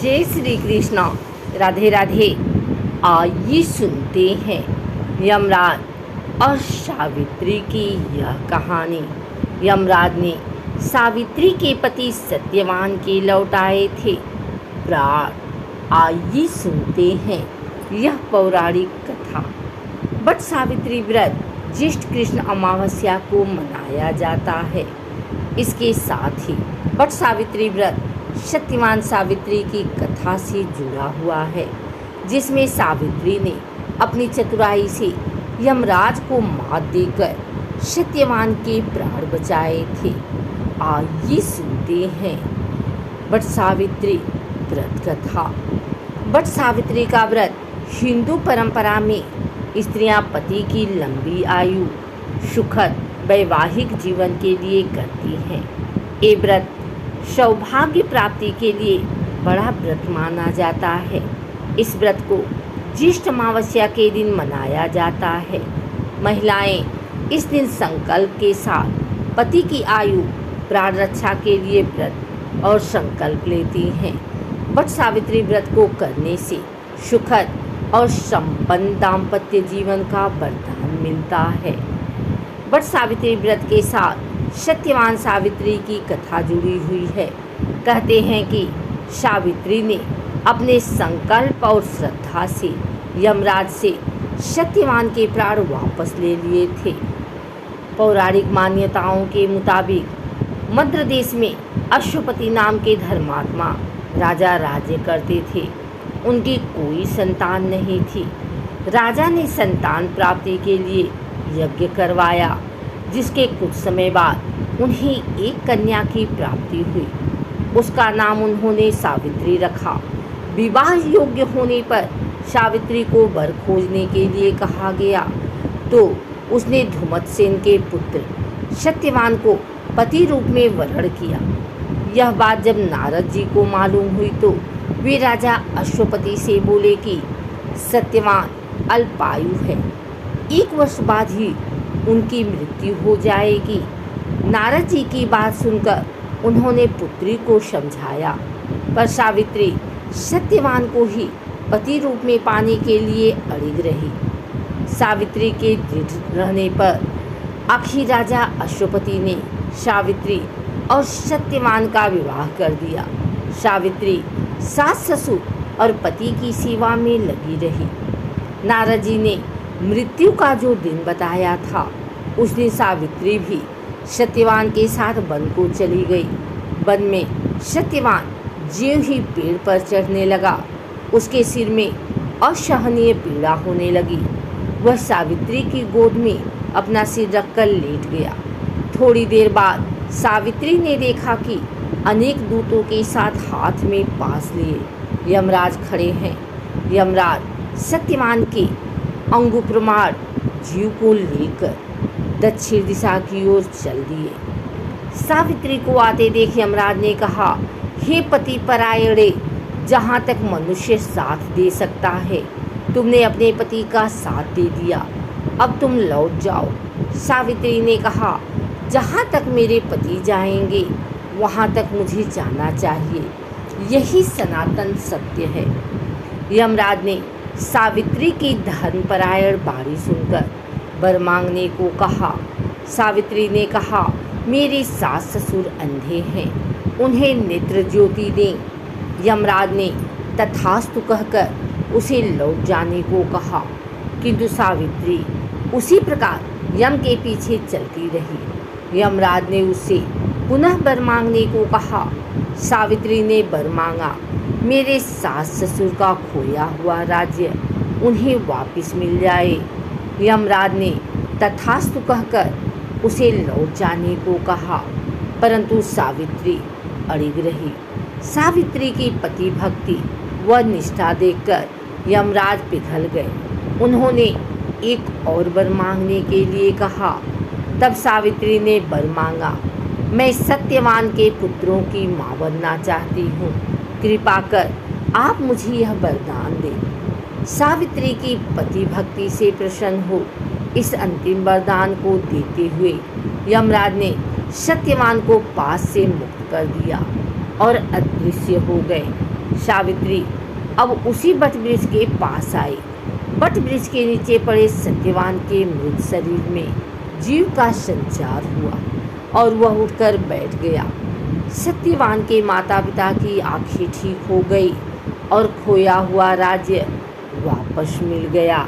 जय श्री कृष्ण। राधे राधे। आइए सुनते हैं यमराज और सावित्री की यह कहानी। यमराज ने सावित्री के पति सत्यवान के लौटाए थे प्राण। आइए सुनते हैं यह पौराणिक कथा। बट सावित्री व्रत ज्येष्ठ कृष्ण अमावस्या को मनाया जाता है। इसके साथ ही बट सावित्री व्रत सत्यवान सावित्री की कथा से जुड़ा हुआ है, जिसमें सावित्री ने अपनी चतुराई से यमराज को मात देकर सत्यवान के प्राण बचाए थे। आइए सुनते हैं बट सावित्री व्रत कथा। बट सावित्री का व्रत हिंदू परंपरा में स्त्रियां पति की लंबी आयु, सुखद वैवाहिक जीवन के लिए करती हैं। ये व्रत सौभाग्य प्राप्ति के लिए बड़ा व्रत माना जाता है। इस व्रत को ज्येष्ठ अमावस्या के दिन मनाया जाता है। महिलाएं इस दिन संकल्प के साथ पति की आयु प्राण रक्षा के लिए व्रत और संकल्प लेती हैं। बट सावित्री व्रत को करने से सुखद और संपन्न दाम्पत्य जीवन का वरदान मिलता है। बट सावित्री व्रत के साथ सत्यवान सावित्री की कथा जुड़ी हुई है। कहते हैं कि सावित्री ने अपने संकल्प और श्रद्धा से यमराज से सत्यवान के प्राण वापस ले लिए थे। पौराणिक मान्यताओं के मुताबिक मध्य देश में अश्वपति नाम के धर्मात्मा राजा राज्य करते थे। उनकी कोई संतान नहीं थी। राजा ने संतान प्राप्ति के लिए यज्ञ करवाया, जिसके कुछ समय बाद उन्हें एक कन्या की प्राप्ति हुई। उसका नाम उन्होंने सावित्री रखा। विवाह योग्य होने पर सावित्री को वर खोजने के लिए कहा गया, तो उसने धुमतसेन के पुत्र सत्यवान को पति रूप में वरण किया। यह बात जब नारद जी को मालूम हुई तो वे राजा अश्वपति से बोले कि सत्यवान अल्पायु है, 1 वर्ष बाद ही उनकी मृत्यु हो जाएगी। नारद जी की बात सुनकर उन्होंने पुत्री को समझाया, पर सावित्री सत्यवान को ही पति रूप में पाने के लिए अड़िग रही। सावित्री के दृढ़ रहने पर आखिर राजा अश्वपति ने सावित्री और सत्यवान का विवाह कर दिया। सावित्री सास ससुर और पति की सेवा में लगी रही। नारद जी ने मृत्यु का जो दिन बताया था, उस दिन सावित्री भी सत्यवान के साथ वन को चली गई। वन में सत्यवान ज्यों ही पेड़ पर चढ़ने लगा, उसके सिर में असहनीय पीड़ा होने लगी। वह सावित्री की गोद में अपना सिर रखकर लेट गया। थोड़ी देर बाद सावित्री ने देखा कि अनेक दूतों के साथ हाथ में पास लिए यमराज खड़े हैं। यमराज सत्यवान के अंगुप्रमाण जीव को लेकर दक्षिण दिशा की ओर चल दिए। सावित्री को आते देख यमराज ने कहा, हे पति परायणे, जहाँ तक मनुष्य साथ दे सकता है, तुमने अपने पति का साथ दे दिया, अब तुम लौट जाओ। सावित्री ने कहा, जहाँ तक मेरे पति जाएंगे वहाँ तक मुझे जाना चाहिए, यही सनातन सत्य है। यमराज ने सावित्री की धर्मपरायण बाणी सुनकर वर मांगने को कहा। सावित्री ने कहा, मेरे सास ससुर अंधे हैं, उन्हें नेत्र ज्योति दें। यमराज ने तथास्तु कहकर उसे लौट जाने को कहा, किंतु सावित्री उसी प्रकार यम के पीछे चलती रही। यमराज ने उससे पुनः वर मांगने को कहा। सावित्री ने वर मांगा, मेरे सास ससुर का खोया हुआ राज्य उन्हें वापस मिल जाए। यमराज ने तथास्तु कहकर उसे लौट जाने को कहा, परंतु सावित्री अड़िग रही। सावित्री की पति भक्ति व निष्ठा देखकर यमराज पिघल गए। उन्होंने एक और वर मांगने के लिए कहा। तब सावित्री ने वर मांगा, मैं सत्यवान के पुत्रों की माँ बनना चाहती हूँ, कृपा कर आप मुझे यह वरदान दें। सावित्री की पति भक्ति से प्रसन्न हो इस अंतिम वरदान को देते हुए यमराज ने सत्यवान को पास से मुक्त कर दिया और अदृश्य हो गए। सावित्री अब उसी वट वृक्ष के पास आई। वट वृक्ष के नीचे पड़े सत्यवान के मृत शरीर में जीव का संचार हुआ और वह उठकर बैठ गया। सत्यवान के माता पिता की आंखें ठीक हो गई और खोया हुआ राज्य वापस मिल गया।